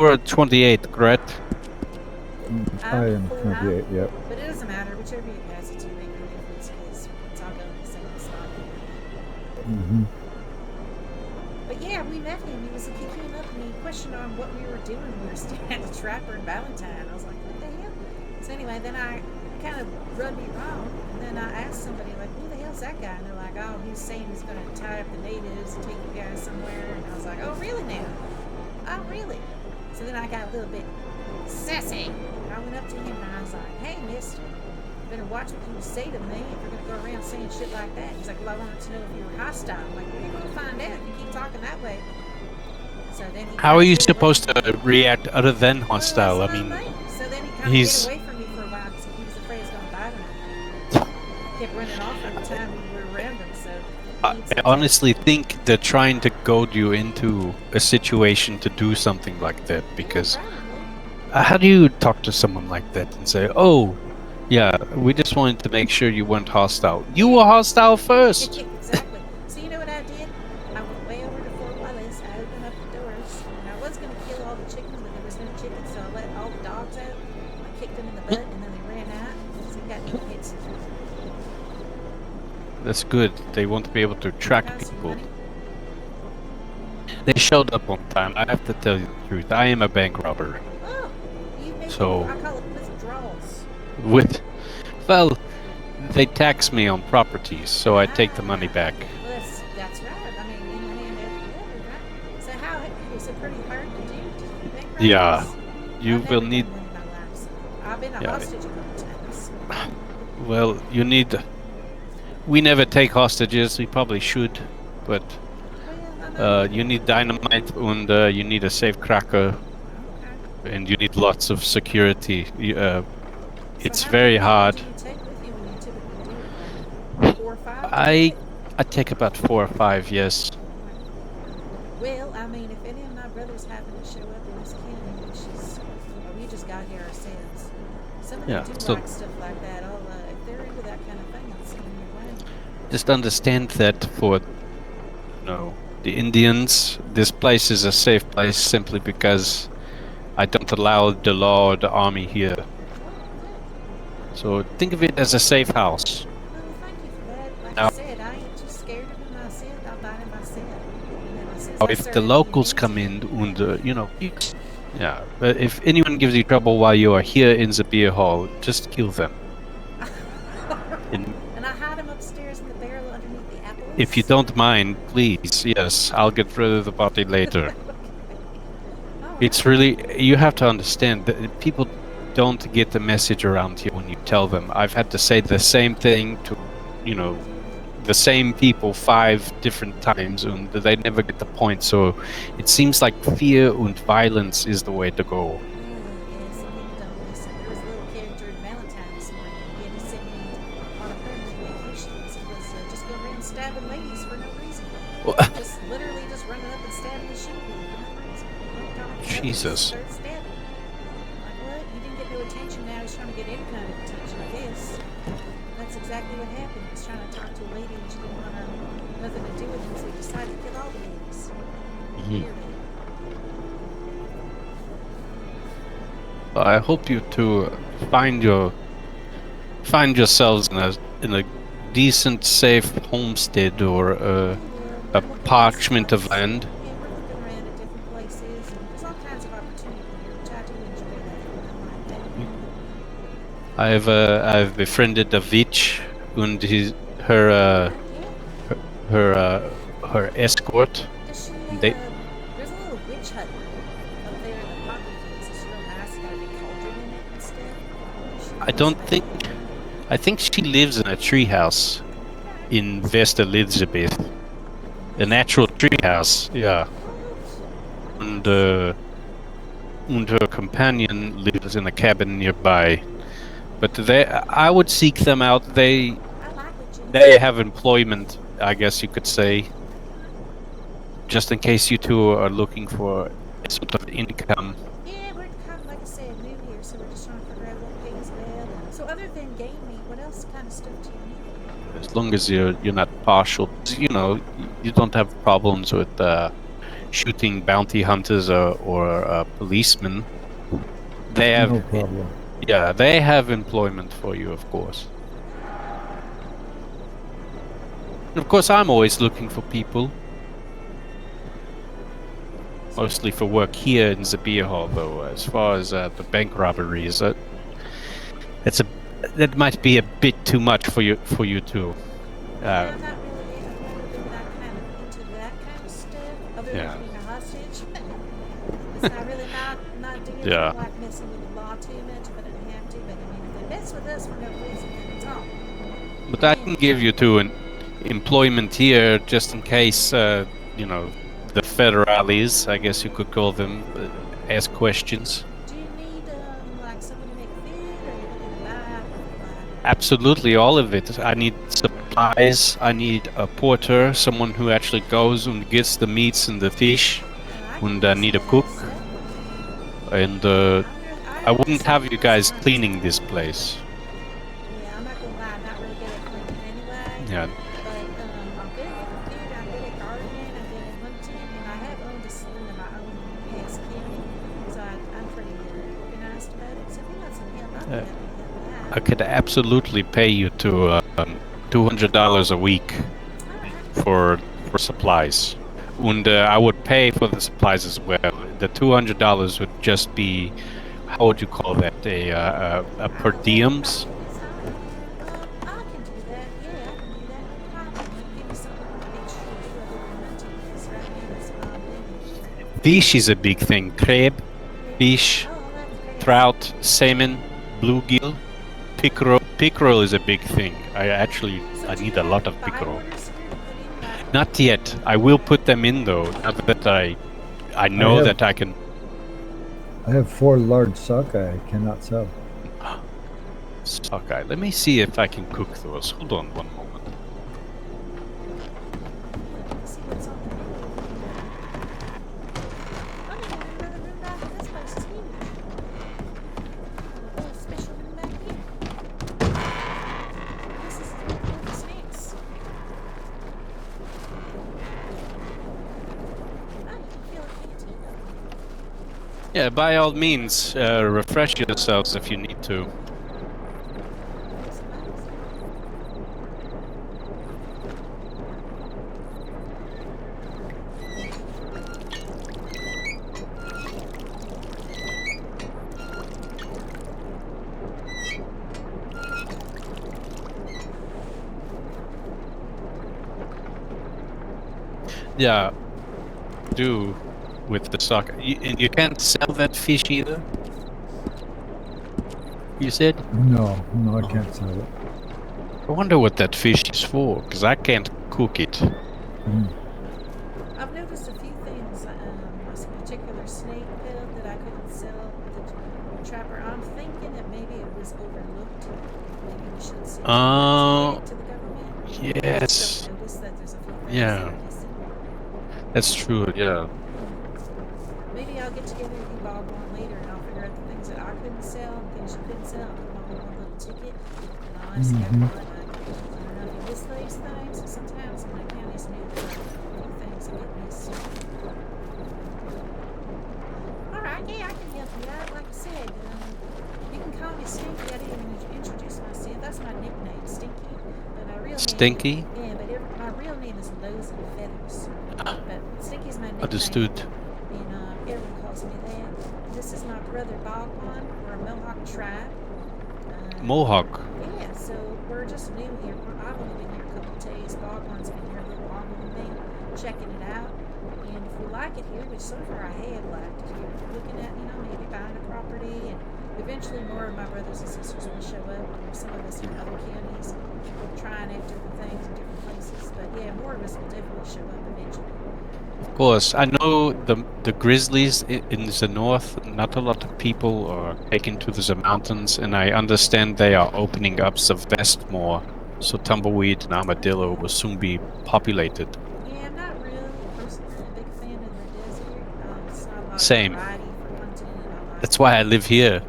You're 28, correct? I am I'm 28, yep. but it doesn't matter. Whichever you pass it to make no difference because it's all going to the same spot anyway. Mm-hmm. But yeah, we met him. He was he came up and he questioned on what we were doing. We were staying at the Trapper in Valentine. I was like, what the hell? So anyway, then I kind of rubbed me wrong. And then I asked somebody like, who the hell's that guy? And they're like, oh, he's saying he's going to tie up the natives and take you guys somewhere. And I was like, oh, really now? Oh, really? So then I got a little bit sassy. I went up to him and I was like, hey, mister, you better watch what you say to me if you're going to go around saying shit like that. He's like, well, I wanted to know if you were hostile. I'm like, well, you're going to find out if you keep talking that way. So then he How kind are of you get away. supposed to react other than Well, that's hostile? I what I mean, mean. So then he kind of get he's. away from me for a while because he was afraid he was going to bite him. Kept running off every time we were around him. So he I needs to take. honestly think they're trying to goad you into a situation to do something like that Yeah, because probably. how do you talk to someone like that and say, oh, yeah, we just wanted to make sure you weren't hostile. You were Yeah. hostile first! Exactly. So you know what I did? I went way over to Fort Wallace. I opened up the doors, and I was going to kill all the chickens, but there was no chickens, so I let all the dogs out. I kicked them in the butt, and then they ran out. So we got no hits. That's good. They won't be able to track Cost you people. money? They showed up on time. I have to tell you the truth. I am a bank robber. Oh, you make it. So, I call it withdrawals. with. Well, they tax me on properties, so I take the money back. Well, that's right. I mean, in one hand out the other, right? So how is it pretty hard to do bank robberies? Yeah. You I've will never need. done one in my life. So I've been a Yeah. hostage a couple times. Well, you need. We never take hostages. We probably should, but Well, I know. you need dynamite and you need a safe cracker Okay. and you need lots of security. So It's how very many people hard. do you take with you when you typically do it? Like 4 or 5 I typically? I take about 4 or 5. Yes. Well, I mean, if any of my brothers happen to show up in this county, which is, well, we just got here ourselves. Some of them Yeah. do So like stuff like that. If they're into that kind of thing, I'll send them your way. just understand that for the Indians, this place is a safe place simply because I don't allow the law or the army here. Oh, good. So think of it as a safe house. Well, thank you for that. Like I Now, said, I ain't too scared of him myself. I'll bite him myself. And then I says, now yes, if sir, the and if you locals need come to. in and yeah, but if anyone gives you trouble while you are here in the beer hall, just kill them. And And I hide him upstairs in the barrel underneath the if you apples. don't mind, please, yes, I'll get rid of the body later. Okay. All It's right. really, you have to understand that people don't get the message around here when you tell them. I've had to say the same thing to, you know, the same people 5 different times and they never get the point. So it seems like fear and violence is the way to go. Yeah, some people don't listen. There was a little character in Valentine this morning. He had to send me on a permanent vacation. It was just go around stabbing ladies for no reason. Just literally just running up and stabbing the shit out of them for no reason. No talking, nothing, just Jesus. start stabbing. Like, what? You didn't get no attention, now he's trying to get any kind of attention, I guess. That's exactly what happened. He was trying to talk to a lady and she didn't want nothing to do with him, so he decided to kill all the ladies. Mhm. Weird. I hope you two find yourselves in a decent, safe homestead or We will. a We're looking at parchment of spots. land. Yeah, we're looking around at different places, and there's all kinds of opportunity here, which I do enjoy that. I like that. I've befriended a witch and Heck yeah. her her escort. Does she, And they there's a little witch hut up there in the poppy fields. It's real nice. It's got a big cauldron in it and stuff. She I lives don't there. think I think she lives in a treehouse Okay. in West Elizabeth, a natural treehouse. Yeah, What? and her companion lives in a cabin nearby. But I would seek them out. I like witches. They have employment, I guess you could say, just in case you two are looking for a sort of income. Yeah, we're kind of, like I said, new here, so we're just trying to figure out what pays well. So other than game meat, what else kind of stuff do you need? As long as you're not partial, you don't have problems with shooting bounty hunters or policemen, they have No problem. yeah, they have employment for you, of course. And of course, I'm always looking for people. Mostly for work here in the beer hall, though. As far as the bank robberies, that might be a bit too much for you too. Yeah, I'm not really. I've never been that kind of into that kind of stuff. Other Yeah. than being a hostage, it's not really not doing Yeah. like messing with the law too much, but I didn't have to. But I mean, if they mess with us for no reason, then it's all. But I can give you to an employment here, just in case. You know, the federales, I guess you could call them, ask questions. Do you need like someone to make food, or are you looking to buy? Absolutely, all of it. I need supplies. I need a porter, someone who actually goes and gets the meats and the fish, and I need a cook. And I wouldn't have you guys cleaning this place. Yeah, I'm not gonna lie, I'm not really good at cleaning anyway. Yeah. But I'm good at making food, I'm good at gardening, I'm good at hunting, and I have owned a saloon of my own in Cass County, so I'm pretty organized about it. So if you want some help, I'll be happy to help you I out. could absolutely pay you to $200 a week for supplies, and I would pay for the supplies as well. The $200 would just be, how would you call that? A per diems. I can do that, yeah, I can do that, no problem. Give me something on the beach to do other than hunting, because right now that's what I'm doing. Fish is a big thing. Crab, fish, Oh, that's great. trout, salmon, bluegill, pickerel. Pickerel is a big thing. I need a lot of pickerel. Not yet. I will put them in though. Now that I know that I can. I have 4 large sockeye I cannot sell. Sockeye. Let me see if I can cook those. Hold on one moment. See what's on the menu. I didn't even know the room back in this place is huge. A little special room back here. This is all the snacks. Oh, you can feel a canteen. Yeah, by all means, refresh yourselves if you need to. Yeah, do with the sock. And you can't sell that fish either? You said? No, I can't sell it. I wonder what that fish is for, because I can't cook it. I've noticed a few things. A particular snake bill that I couldn't sell the trapper. I'm thinking that maybe it was overlooked. Maybe we should send it to the government. Yes. I just don't notice that there's a few things Yeah. that are missing. That's true, yeah. Maybe I'll get together with you, Bob, on later, and I'll figure out the things that I couldn't sell and things you couldn't sell. I'll put them all in one little ticket. And I'll ask everyone. I don't know if you miss those things, but sometimes in the counties new, there are a few things that get missed. Alright, yeah, I can help you out. Like I said, you can call me Stinky. I didn't even introduce myself. That's my nickname, Stinky. But my real Stinky? name, yeah, but my real name is Lows and Feathers. But Stinky's my nickname. Understood. And everyone calls me that. This is my brother Bogwan. We're a Mohawk tribe. Mohawk. Yeah, so we're just new here. I've only been here a couple of days. Bogwan's been here a little longer than me, checking it out. And if we like it here, which so far I have liked it here, we're looking at, maybe buying a property. And eventually more of my brothers and sisters will show up. Some of us from other counties trying out different things in different places. But yeah, more of us will definitely show up eventually. Of course, I know the grizzlies in the north, not a lot of people are taken to the mountains, and I understand they are opening up the west more, so Tumbleweed and Armadillo will soon be populated. Yeah, I'm not really personally a big fan of the desert. It's not a lot Same. of variety for hunting and all that. That's why I live here.